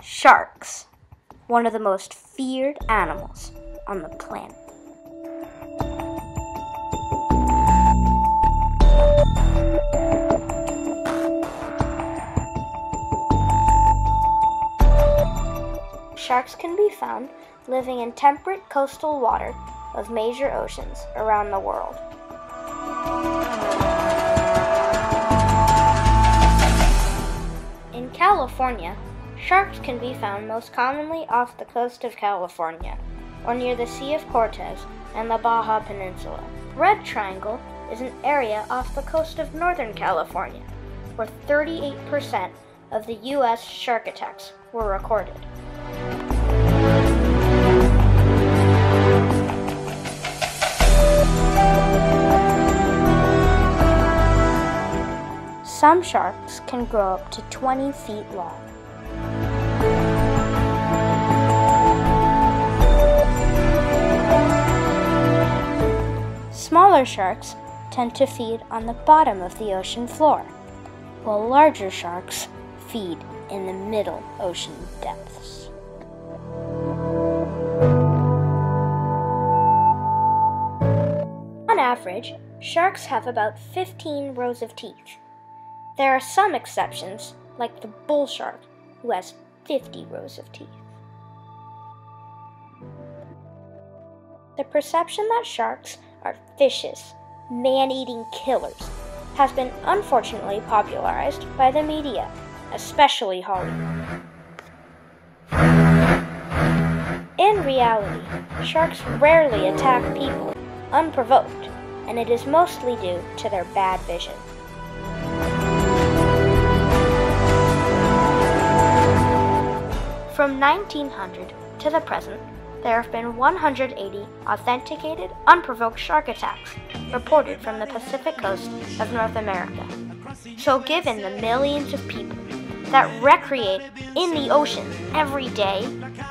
Sharks, one of the most feared animals on the planet. Sharks can be found living in temperate coastal water of major oceans around the world. In California, sharks can be found most commonly off the coast of California, or near the Sea of Cortez and the Baja Peninsula. Red Triangle is an area off the coast of Northern California, where 38% of the U.S. shark attacks were recorded. Some sharks can grow up to 20 feet long. Smaller sharks tend to feed on the bottom of the ocean floor, while larger sharks feed in the middle ocean depths. On average, sharks have about 15 rows of teeth. There are some exceptions, like the bull shark, who has 50 rows of teeth. The perception that sharks are vicious, man-eating killers has been unfortunately popularized by the media, especially Hollywood. In reality, sharks rarely attack people unprovoked, and it is mostly due to their bad vision. From 1900 to the present, there have been 180 authenticated, unprovoked shark attacks reported from the Pacific coast of North America. So given the millions of people that recreate in the ocean every day,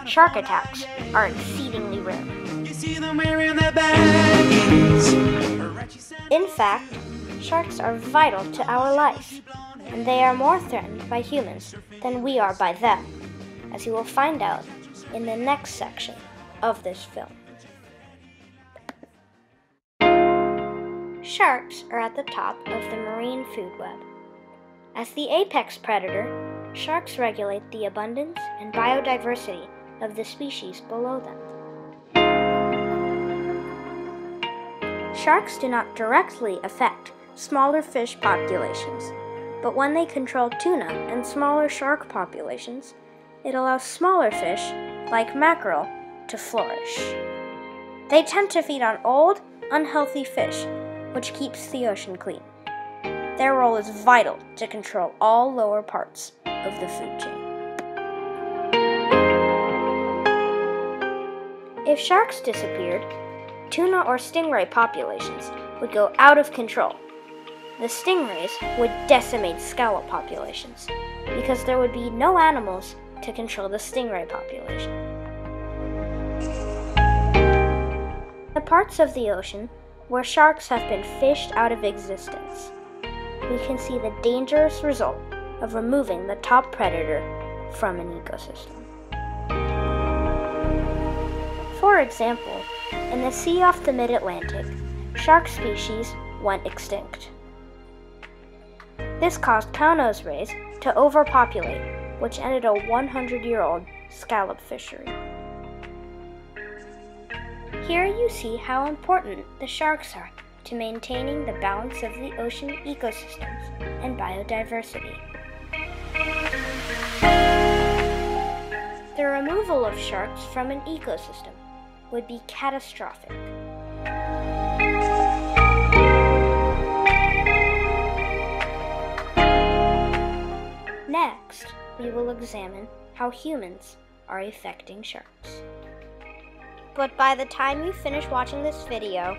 shark attacks are exceedingly rare. In fact, sharks are vital to our life, and they are more threatened by humans than we are by them, as you will find out in the next section of this film. Sharks are at the top of the marine food web. As the apex predator, sharks regulate the abundance and biodiversity of the species below them. Sharks do not directly affect smaller fish populations, but when they control tuna and smaller shark populations, it allows smaller fish, like mackerel, to flourish. They tend to feed on old, unhealthy fish, which keeps the ocean clean. Their role is vital to control all lower parts of the food chain. If sharks disappeared, tuna or stingray populations would go out of control. The stingrays would decimate scallop populations, because there would be no animals to control the stingray population. The parts of the ocean where sharks have been fished out of existence, we can see the dangerous result of removing the top predator from an ecosystem. For example, in the sea off the mid-Atlantic, shark species went extinct. This caused cow-nose rays to overpopulate, which ended a 100-year-old scallop fishery. Here you see how important the sharks are to maintaining the balance of the ocean ecosystems and biodiversity. The removal of sharks from an ecosystem would be catastrophic. Next, we will examine how humans are affecting sharks. But by the time you finish watching this video,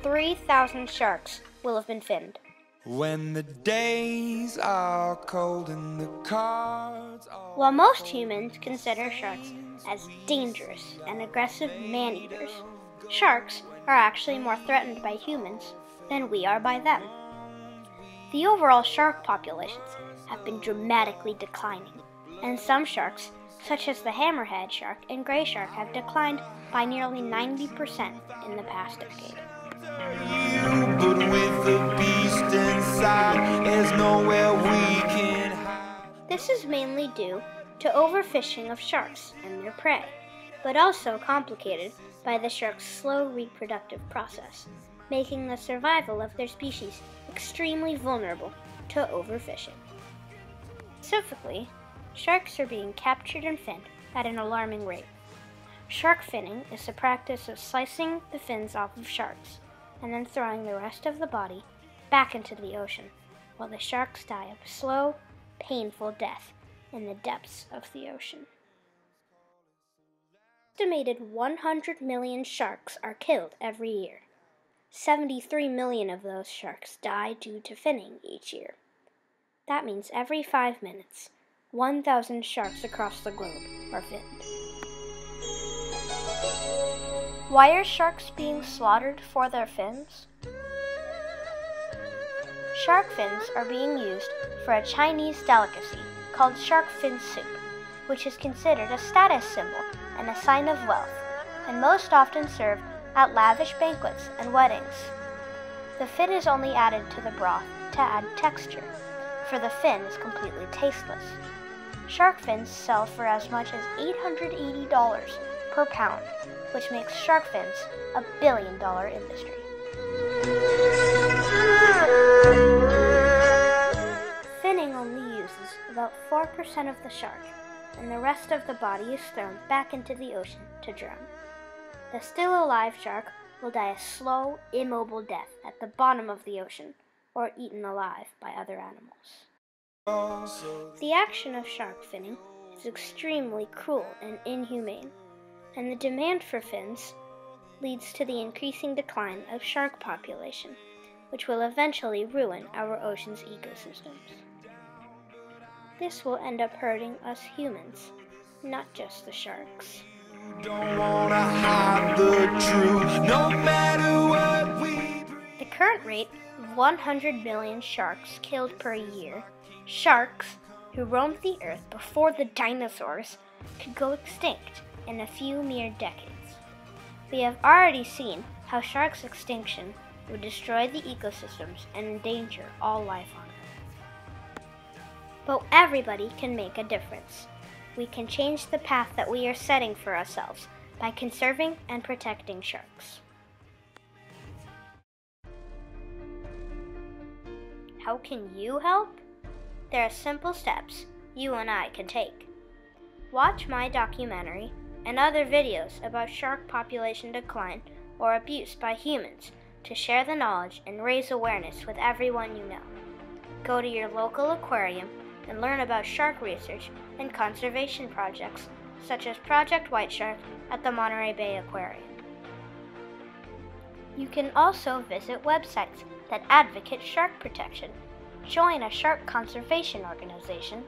3,000 sharks will have been finned. When the days are cold and the cards are... While most humans consider sharks as dangerous and aggressive man-eaters, sharks are actually more threatened by humans than we are by them. The overall shark populations have been dramatically declining, and some sharks such as the hammerhead shark and gray shark, have declined by nearly 90% in the past decade. But with the beast inside, there's nowhere we can hide. This is mainly due to overfishing of sharks and their prey, but also complicated by the shark's slow reproductive process, making the survival of their species extremely vulnerable to overfishing. Specifically, sharks are being captured and finned at an alarming rate. Shark finning is the practice of slicing the fins off of sharks and then throwing the rest of the body back into the ocean, while the sharks die a slow, painful death in the depths of the ocean. Estimated 100 million sharks are killed every year. 73 million of those sharks die due to finning each year. That means every 5 minutes, 1,000 sharks across the globe are finned. Why are sharks being slaughtered for their fins? Shark fins are being used for a Chinese delicacy called shark fin soup, which is considered a status symbol and a sign of wealth, and most often served at lavish banquets and weddings. The fin is only added to the broth to add texture, for the fin is completely tasteless. Shark fins sell for as much as $880 per pound, which makes shark fins a billion-dollar industry. Finning only uses about 4% of the shark, and the rest of the body is thrown back into the ocean to drown. The still alive shark will die a slow, immobile death at the bottom of the ocean, or eaten alive by other animals. The action of shark finning is extremely cruel and inhumane, and the demand for fins leads to the increasing decline of shark population, which will eventually ruin our ocean's ecosystems. This will end up hurting us humans, not just the sharks. Don't wanna hide the truth, no matter what we bring. The current rate of 100 million sharks killed per year, sharks who roamed the earth before the dinosaurs could go extinct in a few mere decades. We have already seen how sharks' extinction would destroy the ecosystems and endanger all life on Earth. But everybody can make a difference. We can change the path that we are setting for ourselves by conserving and protecting sharks. How can you help? There are simple steps you and I can take. Watch my documentary and other videos about shark population decline or abuse by humans to share the knowledge and raise awareness with everyone you know. Go to your local aquarium and learn about shark research and conservation projects such as Project White Shark at the Monterey Bay Aquarium. You can also visit websites that advocate shark protection, join a shark conservation organization,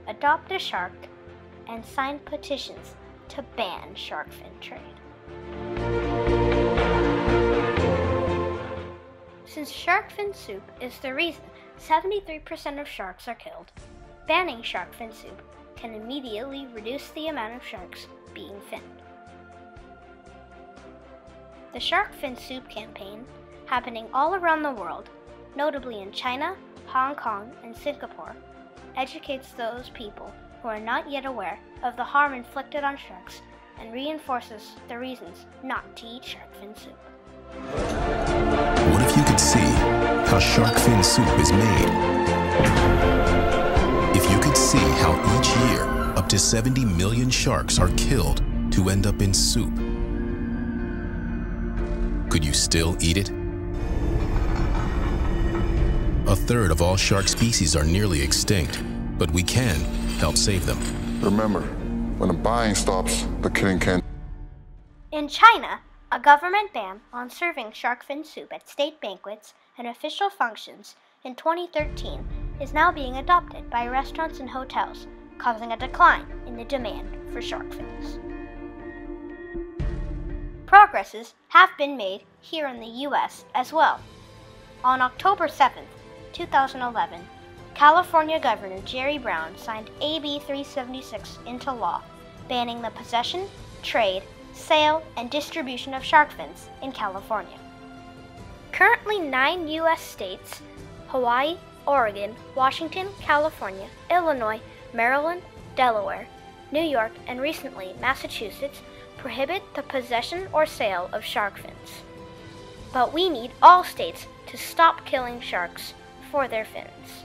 adopt a shark, and sign petitions to ban shark fin trade. Since shark fin soup is the reason 73% of sharks are killed, banning shark fin soup can immediately reduce the amount of sharks being finned. The shark fin soup campaign, happening all around the world, notably in China, Hong Kong, and Singapore, educates those people who are not yet aware of the harm inflicted on sharks and reinforces the reasons not to eat shark fin soup. What if you could see how shark fin soup is made? If you could see how each year up to 70 million sharks are killed to end up in soup, could you still eat it? A third of all shark species are nearly extinct, but we can help save them. Remember, when the buying stops, the killing can. In China, a government ban on serving shark fin soup at state banquets and official functions in 2013 is now being adopted by restaurants and hotels, causing a decline in the demand for shark fins. Progresses have been made here in the US as well. On October 7th, 2011, California Governor Jerry Brown signed AB 376 into law, banning the possession, trade, sale, and distribution of shark fins in California. Currently, 9 U.S. states, Hawaii, Oregon, Washington, California, Illinois, Maryland, Delaware, New York, and recently Massachusetts, prohibit the possession or sale of shark fins. But we need all states to stop killing sharks for their fins.